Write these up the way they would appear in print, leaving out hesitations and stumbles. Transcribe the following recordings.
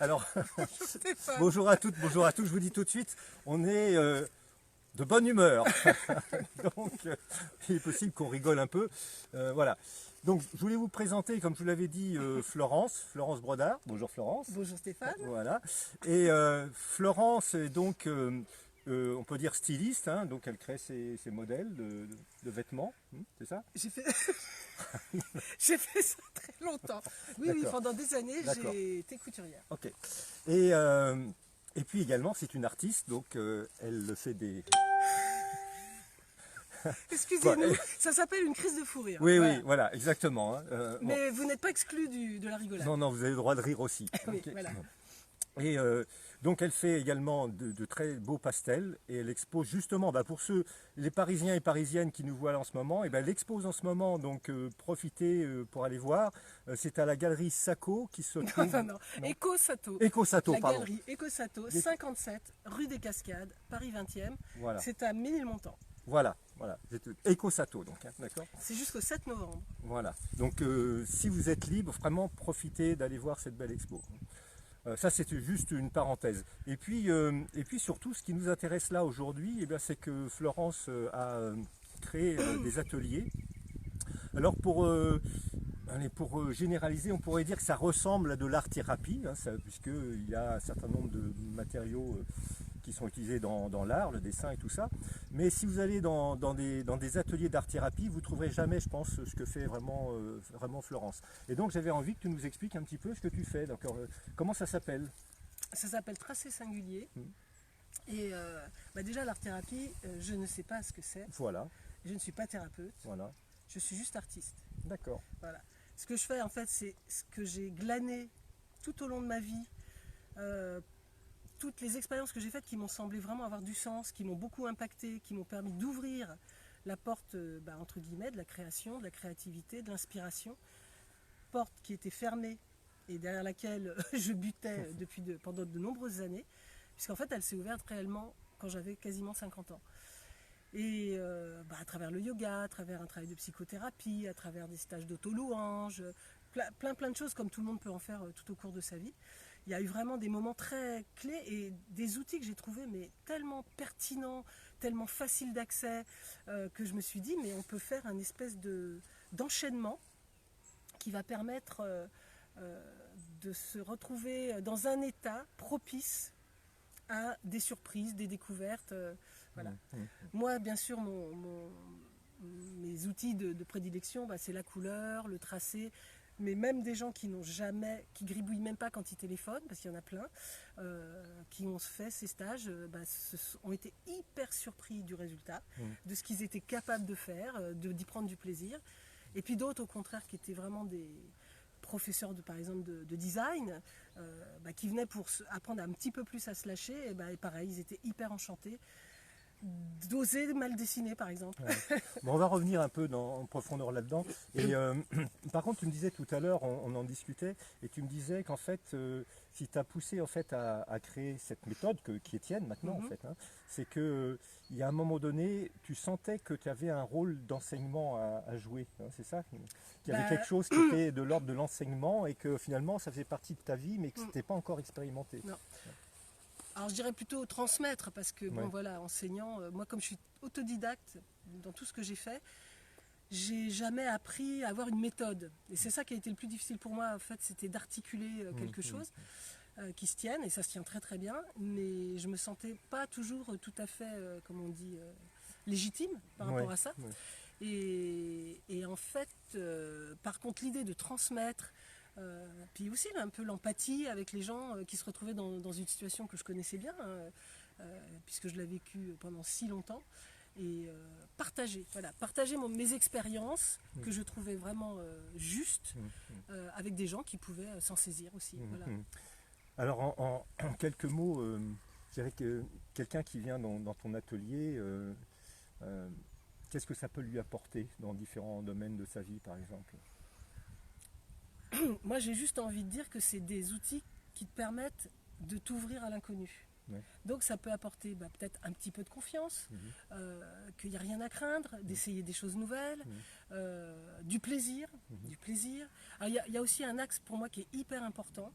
Alors, Bonjour Stéphane. bonjour à toutes, bonjour à tous. Je vous dis tout de suite, on est de bonne humeur. Donc, il est possible qu'on rigole un peu. Voilà. Donc, je voulais vous présenter, comme je vous l'avais dit, Florence Brodard. Bonjour Florence. Bonjour Stéphane. Voilà. Et Florence est donc, on peut dire styliste, hein, donc elle crée ses modèles de vêtements, c'est ça? J'ai fait... j'ai fait ça très longtemps. Oui, oui, D'accord. pendant des années, D'accord. j'ai été couturière. Ok. Et, euh, et puis également, c'est une artiste, donc elle fait des... Bon, Excusez-nous, ça s'appelle une crise de fou rire. oui, Voilà. oui, voilà, exactement, hein. Bon. Mais vous n'êtes pas exclu de la rigolade. Non, non, vous avez le droit de rire aussi. Oui, Ok. voilà. Et donc elle fait également de très beaux pastels et elle expose justement, pour ceux, les Parisiens et Parisiennes qui nous voient là en ce moment, et ben, elle expose en ce moment, donc profitez pour aller voir. C'est à la galerie Sacco qui se trouve... Non, non. Non. Eco Sato. Eco Sato, La pardon. galerie Eco Sato, Des- 57 rue des Cascades, Paris 20e. Voilà, C'est à Ménilmontant. voilà, voilà. Eco Sato, donc, hein, d'accord. C'est jusqu'au 7 novembre. Voilà. Donc si vous êtes libre, vraiment profitez d'aller voir cette belle expo. Ça, c'est juste une parenthèse. Et puis surtout, ce qui nous intéresse là aujourd'hui, eh bien, c'est que Florence a créé des ateliers. Alors pour généraliser, on pourrait dire que ça ressemble à de l'art-thérapie, hein, puisqu'il y a un certain nombre de matériaux qui sont utilisés dans l'art, le dessin et tout ça. Mais si vous allez dans des ateliers d'art-thérapie, vous ne trouverez jamais, je pense, ce que fait vraiment Florence. Et donc j'avais envie que tu nous expliques un petit peu ce que tu fais. Donc, comment ça s'appelle? Ça s'appelle tracé singulier. Mm. Et déjà, l'art-thérapie, je ne sais pas ce que c'est. Voilà, Je ne suis pas thérapeute. voilà, Je suis juste artiste. d'accord. Voilà. Ce que je fais, en fait, c'est ce que j'ai glané tout au long de ma vie. Euh, Toutes les expériences que j'ai faites qui m'ont semblé vraiment avoir du sens, qui m'ont beaucoup impacté, qui m'ont permis d'ouvrir la porte, entre guillemets, de la création, de la créativité, de l'inspiration. Porte qui était fermée et derrière laquelle je butais pendant de nombreuses années, puisqu'en fait, elle s'est ouverte réellement quand j'avais quasiment 50 ans. Et à travers le yoga, à travers un travail de psychothérapie, à travers des stages d'auto-louange, plein de choses comme tout le monde peut en faire tout au cours de sa vie. Il y a eu vraiment des moments très clés et des outils que j'ai trouvés mais tellement pertinents, tellement faciles d'accès que je me suis dit mais on peut faire un espèce d'enchaînement qui va permettre de se retrouver dans un état propice à des surprises, des découvertes. Voilà. Moi, bien sûr, mes outils de prédilection, c'est la couleur, le tracé, mais même des gens qui n'ont jamais, qui gribouillent même pas quand ils téléphonent, parce qu'il y en a plein, qui ont fait ces stages, ont été hyper surpris du résultat, de ce qu'ils étaient capables de faire, d'y prendre du plaisir. Et puis d'autres, au contraire, qui étaient vraiment des professeurs par exemple de design, qui venaient pour apprendre un petit peu plus à se lâcher, et pareil, ils étaient hyper enchantés d'oser mal dessiner par exemple. Ouais. Bon, on va revenir un peu en profondeur là-dedans. Et par contre, tu me disais tout à l'heure, on en discutait, et tu me disais qu'en fait, si tu as poussé en fait à créer cette méthode qui est tienne maintenant, en fait, hein, c'est que il y a un moment donné, tu sentais que tu avais un rôle d'enseignement à jouer, hein, c'est ça? Qu'il y avait quelque chose qui était de l'ordre de l'enseignement et que finalement, ça faisait partie de ta vie, mais que ce n'était pas encore expérimenté. Non. Alors je dirais plutôt transmettre parce que Ouais. voilà, enseignant, moi comme je suis autodidacte dans tout ce que j'ai fait, j'ai jamais appris à avoir une méthode. Et c'est ça qui a été le plus difficile pour moi en fait, c'était d'articuler quelque chose qui se tienne et ça se tient très très bien, mais je me sentais pas toujours tout à fait, comme on dit, légitime par rapport à ça. Ouais. Et en fait, par contre, l'idée de transmettre, puis aussi un peu l'empathie avec les gens qui se retrouvaient dans une situation que je connaissais bien, puisque je l'ai vécue pendant si longtemps, et partager mes expériences que je trouvais vraiment justes avec des gens qui pouvaient s'en saisir aussi. Voilà. Alors en quelques mots, je dirais que quelqu'un qui vient dans ton atelier, qu'est-ce que ça peut lui apporter dans différents domaines de sa vie par exemple? Moi, j'ai juste envie de dire que c'est des outils qui te permettent de t'ouvrir à l'inconnu. Ouais. Donc ça peut apporter peut-être un petit peu de confiance, qu'il n'y a rien à craindre, d'essayer des choses nouvelles, du plaisir. Du plaisir. Alors, il y a aussi un axe pour moi qui est hyper important,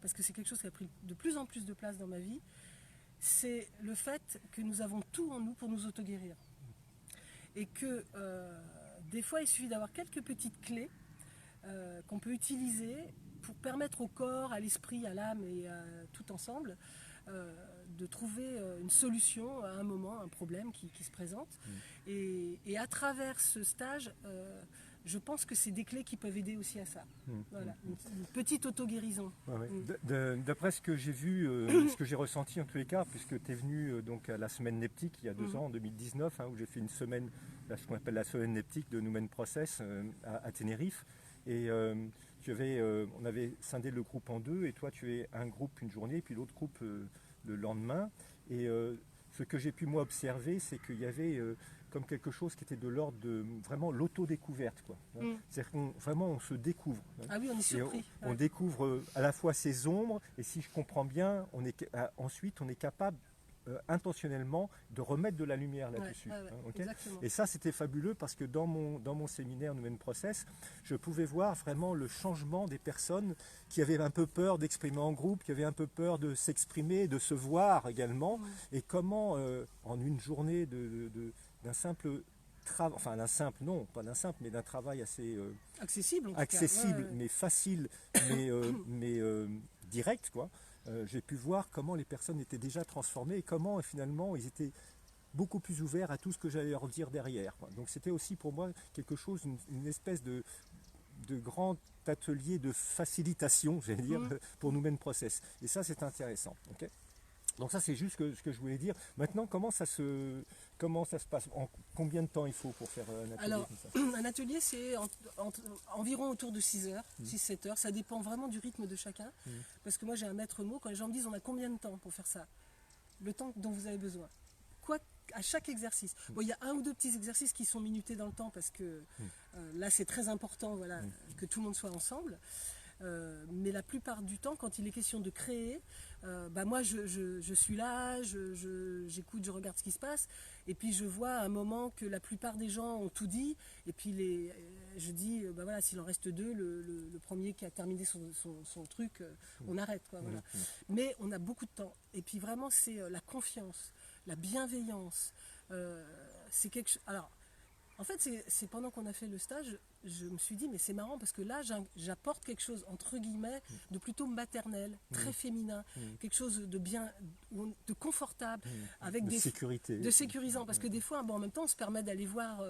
parce que c'est quelque chose qui a pris de plus en plus de place dans ma vie, c'est le fait que nous avons tout en nous pour nous auto-guérir. Et que des fois, il suffit d'avoir quelques petites clés qu'on peut utiliser pour permettre au corps, à l'esprit, à l'âme et tout ensemble de trouver une solution à un moment, un problème qui se présente. Et à travers ce stage, je pense que c'est des clés qui peuvent aider aussi à ça. Voilà, une petite auto-guérison. D'après ce que j'ai vu, ce que j'ai ressenti en tous les cas, puisque tu es venu donc à la semaine Neptique il y a 2 ans, en 2019, où j'ai fait une semaine, ce qu'on appelle la semaine Neptique de Numen Process à Tenerife. Et on avait scindé le groupe en 2, et toi tu es un groupe une journée, et puis l'autre groupe le lendemain. Et ce que j'ai pu moi observer, c'est qu'il y avait comme quelque chose qui était de l'ordre de vraiment l'autodécouverte, quoi. C'est-à-dire vraiment on se découvre. Ah oui, on est surpris. On découvre à la fois ses ombres, et si je comprends bien, ensuite on est capable intentionnellement de remettre de la lumière là-dessus. Okay. Et ça c'était fabuleux parce que dans mon séminaire Numen Process, je pouvais voir vraiment le changement des personnes qui avaient un peu peur d'exprimer en groupe, qui avaient un peu peur de s'exprimer, de se voir également, et comment en une journée d'un simple travail, enfin d'un simple, non pas d'un simple, mais d'un travail assez accessible, mais facile, mais direct, quoi. J'ai pu voir comment les personnes étaient déjà transformées et comment finalement ils étaient beaucoup plus ouverts à tout ce que j'allais leur dire derrière, quoi. Donc c'était aussi pour moi quelque chose, une espèce de grand atelier de facilitation, j'allais dire, pour Numen Process. Et ça c'est intéressant. Okay. Donc ça c'est juste ce que je voulais dire. Maintenant comment ça se passe, en combien de temps il faut pour faire un atelier? Alors, comme ça? Un atelier c'est environ autour de 6 heures, 6-7 heures, ça dépend vraiment du rythme de chacun, parce que moi j'ai un maître mot, quand les gens me disent on a combien de temps pour faire ça? Le temps dont vous avez besoin. Quoi, à chaque exercice. Bon, il y a 1 ou 2 petits exercices qui sont minutés dans le temps, parce que là c'est très important, voilà, que tout le monde soit ensemble. Mais la plupart du temps, quand il est question de créer, moi je suis là, j'écoute, je regarde ce qui se passe, et puis je vois à un moment que la plupart des gens ont tout dit, et puis je dis, voilà, s'il en reste 2, le premier qui a terminé son truc, on arrête, quoi, voilà. Mais on a beaucoup de temps, et puis vraiment c'est la confiance, la bienveillance, c'est quelque chose. Alors, en fait, c'est pendant qu'on a fait le stage, je me suis dit, mais c'est marrant parce que là, j'apporte quelque chose, entre guillemets, de plutôt maternel, très féminin, quelque chose de bien, de confortable, avec de sécurité. De sécurisant. Parce que des fois, en même temps, on se permet d'aller voir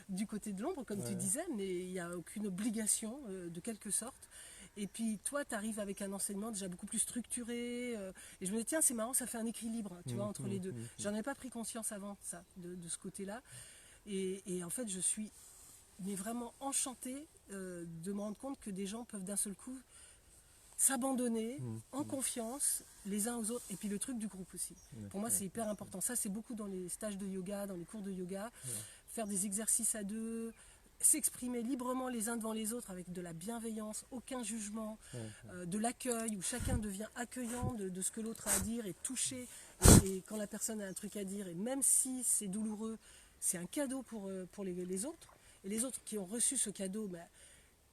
du côté de l'ombre, comme tu disais, mais il n'y a aucune obligation de quelque sorte. Et puis toi, tu arrives avec un enseignement déjà beaucoup plus structuré. Et je me dis, tiens, c'est marrant, ça fait un équilibre, tu vois, entre les deux. J'en avais pas pris conscience avant, ça, de ce côté-là. Et en fait, je suis vraiment enchantée de me rendre compte que des gens peuvent d'un seul coup s'abandonner en confiance les uns aux autres. Et puis le truc du groupe aussi. Pour moi, c'est hyper important. Ça, c'est beaucoup dans les stages de yoga, dans les cours de yoga. Faire des exercices à 2, s'exprimer librement les uns devant les autres avec de la bienveillance, aucun jugement, de l'accueil, où chacun devient accueillant de ce que l'autre a à dire et touché. Et quand la personne a un truc à dire, et même si c'est douloureux, c'est un cadeau pour les autres. Et les autres qui ont reçu ce cadeau,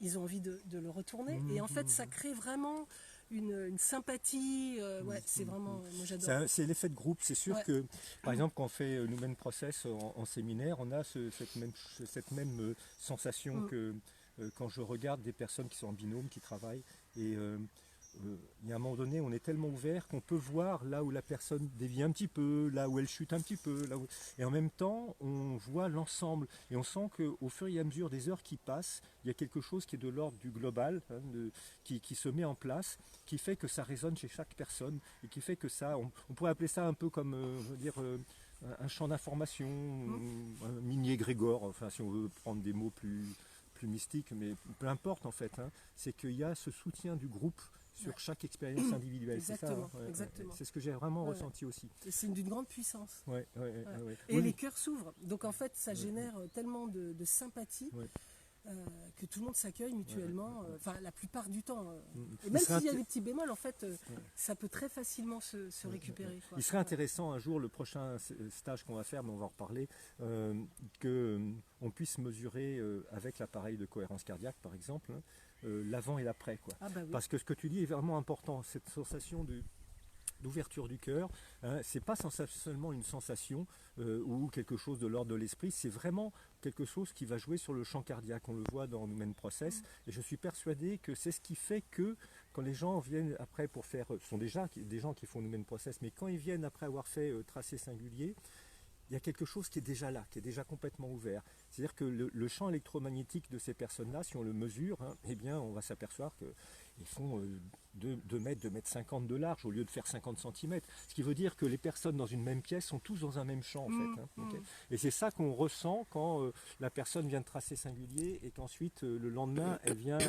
ils ont envie de le retourner. Et en fait, ça crée vraiment une sympathie. C'est vraiment, moi j'adore. C'est l'effet de groupe. C'est sûr que, par exemple, quand on fait Numen Process en séminaire, on a cette même sensation que quand je regarde des personnes qui sont en binôme, qui travaillent. Et il y a un moment donné, on est tellement ouvert qu'on peut voir là où la personne dévie un petit peu, là où elle chute un petit peu, et en même temps, on voit l'ensemble. Et on sent qu'au fur et à mesure des heures qui passent, il y a quelque chose qui est de l'ordre du global, qui se met en place, qui fait que ça résonne chez chaque personne, et qui fait que ça, on pourrait appeler ça un peu comme, un champ d'information, un mini-égrégore, enfin si on veut prendre des mots plus mystiques, mais peu importe en fait, c'est qu'il y a ce soutien du groupe sur chaque expérience individuelle. Exactement, c'est ça, exactement. C'est ce que j'ai vraiment ressenti aussi. C'est d'une grande puissance. Et les cœurs s'ouvrent. Donc en fait, ça génère tellement de sympathie que tout le monde s'accueille mutuellement, enfin la plupart du temps. Et Il même serait s'il y a des petits bémols, en fait, ça peut très facilement se récupérer. Quoi. Il serait intéressant un jour, le prochain stage qu'on va faire, mais on va en reparler, qu'on puisse mesurer avec l'appareil de cohérence cardiaque, par exemple, hein, l'avant et l'après, quoi. Ah bah oui. Parce que ce que tu dis est vraiment important, cette sensation d'ouverture du cœur, hein, c'est pas seulement une sensation ou quelque chose de l'ordre de l'esprit, c'est vraiment quelque chose qui va jouer sur le champ cardiaque. On le voit dans Human Process, et je suis persuadé que c'est ce qui fait que quand les gens viennent après pour faire, ce sont déjà des gens qui font Human Process, mais quand ils viennent après avoir fait tracé singulier, il y a quelque chose qui est déjà là, qui est déjà complètement ouvert. C'est-à-dire que le champ électromagnétique de ces personnes-là, si on le mesure, hein, eh bien, on va s'apercevoir qu'ils font 2 mètres, 2 mètres 50 de large au lieu de faire 50 cm. Ce qui veut dire que les personnes dans une même pièce sont tous dans un même champ, en fait. Hein, okay. Et c'est ça qu'on ressent quand la personne vient de tracer singulier et qu'ensuite, le lendemain, elle vient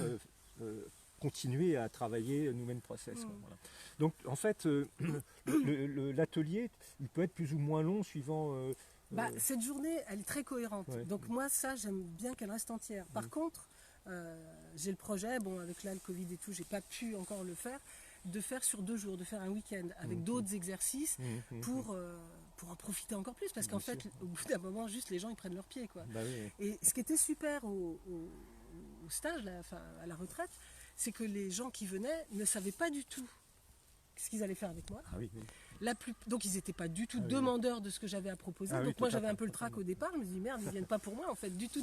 continuer à travailler Human Process. Voilà. Donc en fait, l'atelier, il peut être plus ou moins long suivant... cette journée, elle est très cohérente. Ouais. Donc moi, ça, j'aime bien qu'elle reste entière. Par contre, j'ai le projet, bon, avec là, le Covid et tout, j'ai pas pu encore le faire, de faire sur 2 jours, de faire un week-end avec d'autres exercices pour en profiter encore plus. Parce qu'en fait, au bout d'un moment, juste les gens, ils prennent leurs pieds, quoi. Bah oui. Et ce qui était super au stage, là, enfin, à la retraite, c'est que les gens qui venaient ne savaient pas du tout ce qu'ils allaient faire avec moi. Ah oui, oui. Donc ils n'étaient pas du tout demandeurs de ce que j'avais à proposer. Donc moi j'avais un peu le trac au départ, je me dis merde, ils ne viennent pas pour moi en fait, du tout.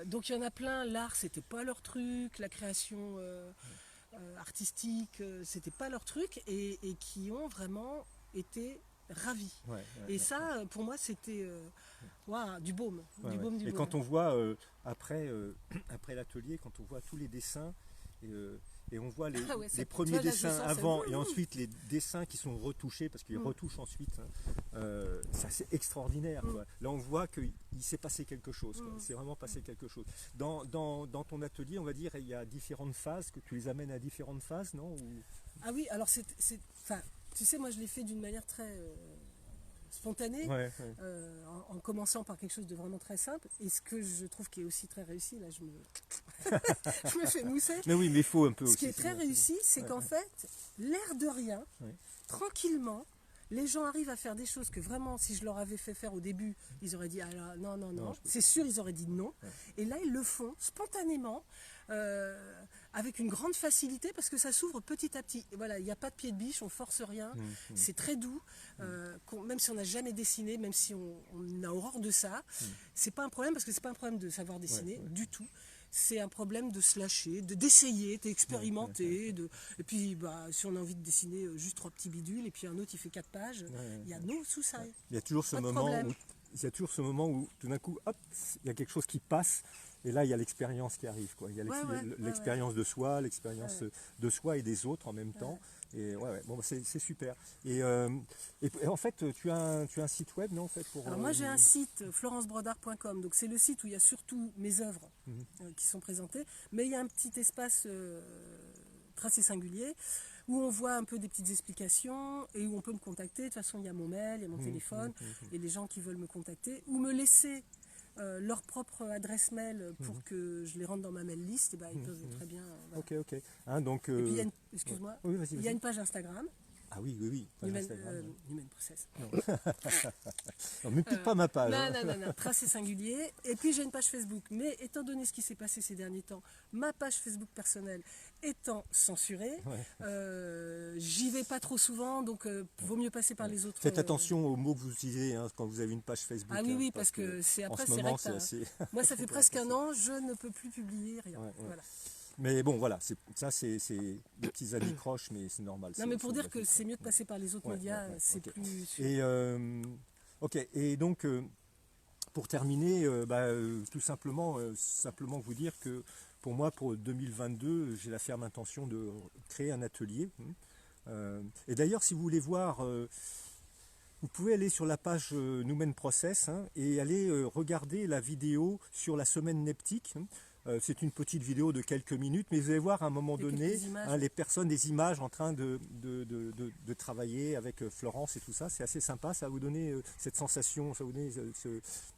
Donc il y en a plein, l'art c'était pas leur truc, la création artistique c'était pas leur truc et qui ont vraiment été ravis. Et ça pour moi c'était du baume. Et quand on voit après l'atelier, quand on voit tous les dessins et on voit les premiers dessins avant et ensuite les dessins qui sont retouchés parce qu'ils retouchent ensuite, c'est assez extraordinaire. Quoi. Là on voit qu'il s'est passé quelque chose, il s'est vraiment passé quelque chose. Dans ton atelier, on va dire, il y a différentes phases, que tu les amènes à différentes phases, non? Ah oui, alors tu sais, moi je l'ai fait d'une manière très... spontanée, en commençant par quelque chose de vraiment très simple. Et ce que je trouve qui est aussi très réussi, là je me fais mousser. Mais oui, mais il faut un peu ce aussi. Ce qui est très réussi, c'est qu'en fait, l'air de rien, tranquillement, les gens arrivent à faire des choses que vraiment, si je leur avais fait faire au début, ils auraient dit ah, non. C'est sûr, ils auraient dit non. Et là, ils le font spontanément. Avec une grande facilité parce que ça s'ouvre petit à petit. Et voilà, il n'y a pas de pied de biche, on force rien, c'est très doux. Même si on n'a jamais dessiné, même si on a horreur de ça, c'est pas un problème parce que c'est pas un problème de savoir dessiner du tout. C'est un problème de se lâcher, d'essayer, d'expérimenter. Et puis, si on a envie de dessiner juste 3 petits bidules et puis un autre il fait 4 pages, il y a no suicide. Il y a toujours ce moment où tout d'un coup, hop, il y a quelque chose qui passe. Et là, il y a l'expérience qui arrive, quoi. Il y a l'expérience de soi, l'expérience de soi et des autres en même temps. Et bon, c'est super. Et en fait, tu as un site web, non, en fait, pour. Alors moi, j'ai un site, florencebrodard.com. Donc c'est le site où il y a surtout mes œuvres qui sont présentées, mais il y a un petit espace tracé singulier où on voit un peu des petites explications et où on peut me contacter. De toute façon, il y a mon mail, il y a mon téléphone, et les gens qui veulent me contacter ou me laisser leur propre adresse mail pour que je les rentre dans ma mail list, et ils peuvent très bien. Voilà. Ok. Hein, donc, et puis excuse-moi, il y a une page Instagram. Ah oui. Human Process. Non, mais pique pas ma page. Non, tracé singulier. Et puis j'ai une page Facebook. Mais étant donné ce qui s'est passé ces derniers temps, ma page Facebook personnelle étant censurée, j'y vais pas trop souvent, donc vaut mieux passer par les autres. Faites attention aux mots que vous utilisez quand vous avez une page Facebook. Ah oui, parce que c'est après, c'est vrai que moi ça fait presque un an, je ne peux plus publier rien. Voilà. Mais bon, voilà, c'est des petits anicroches, mais c'est normal. Non, mais pour dire que c'est mieux de passer par les autres médias, c'est plus sûr. Et donc, pour terminer, tout simplement vous dire que pour moi, pour 2022, j'ai la ferme intention de créer un atelier. Et d'ailleurs, si vous voulez voir, vous pouvez aller sur la page Human Process et aller regarder la vidéo sur la semaine neptique. C'est une petite vidéo de quelques minutes, mais vous allez voir à un moment donné les personnes, des images en train de travailler avec Florence et tout ça. C'est assez sympa, ça va vous donner cette sensation, ça va vous donner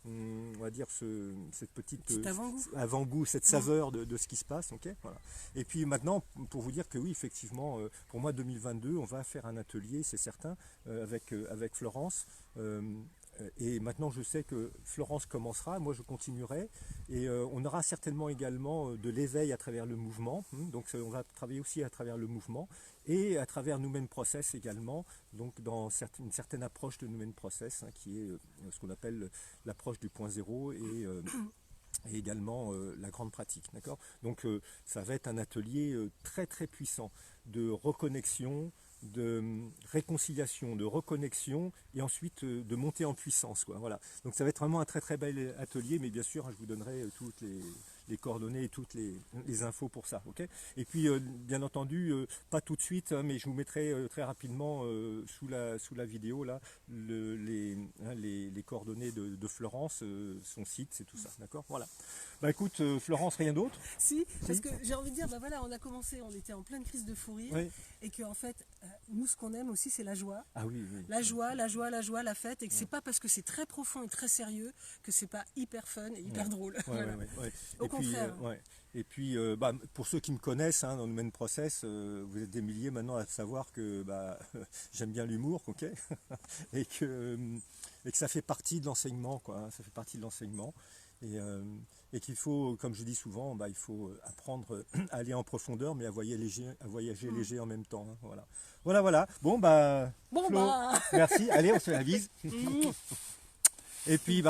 on va dire cette petite avant-goût, cette saveur de ce qui se passe. Okay, voilà. Et puis maintenant, pour vous dire que oui, effectivement, pour moi 2022, on va faire un atelier, c'est certain, avec Florence. Et maintenant je sais que Florence commencera, moi je continuerai, et on aura certainement également de l'éveil à travers le mouvement, donc on va travailler aussi à travers le mouvement et à travers Numen Process également, donc dans une certaine approche de Numen Process, qui est ce qu'on appelle l'approche du point zéro et également la grande pratique, d'accord. Donc ça va être un atelier très très puissant de reconnexion, de réconciliation, de reconnexion et ensuite de montée en puissance, quoi. Voilà. Donc ça va être vraiment un très très bel atelier, mais bien sûr je vous donnerai toutes les coordonnées et toutes les infos pour ça. Okay, et puis bien entendu, pas tout de suite, mais je vous mettrai très rapidement sous la vidéo là les coordonnées de Florence, son site, c'est tout ça, d'accord. Voilà. Bah écoute, Florence, rien d'autre? Si, parce que j'ai envie de dire, bah voilà, on a commencé, on était en pleine crise de fou rire, et que en fait, nous ce qu'on aime aussi c'est la joie. Ah oui, oui. La joie, la fête, et que c'est pas parce que c'est très profond et très sérieux que c'est pas hyper fun et hyper drôle. Voilà. Au contraire. Et puis, pour ceux qui me connaissent dans le Numen Process, vous êtes des milliers maintenant à savoir que j'aime bien l'humour, ok, et que ça fait partie de l'enseignement, quoi. Hein, ça fait partie de l'enseignement. Et qu'il faut, comme je dis souvent, il faut apprendre à aller en profondeur, mais à voyager léger en même temps. Hein, voilà. Bon, Flo, merci. Allez, on se fait la bise. Et puis,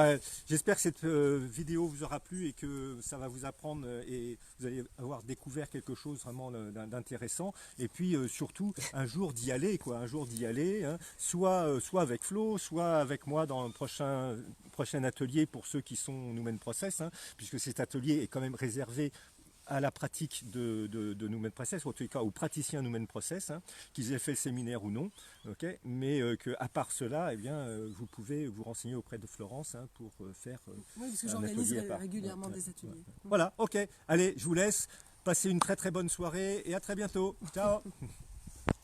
j'espère que cette vidéo vous aura plu et que ça va vous apprendre et vous allez avoir découvert quelque chose vraiment d'intéressant. Et puis, surtout, un jour d'y aller, quoi. Un jour d'y aller, hein, soit avec Flo, soit avec moi dans le prochain atelier pour ceux qui sont Numen Process, hein, puisque cet atelier est quand même réservé à la pratique de Numen Process, en tout cas aux praticiens Numen Process, hein, qu'ils aient fait le séminaire ou non, okay, mais qu'à part cela, vous pouvez vous renseigner auprès de Florence, hein, pour faire oui, parce que j'organise régulièrement des ateliers. Voilà, ok, allez, je vous laisse, passez une très très bonne soirée et à très bientôt. Ciao.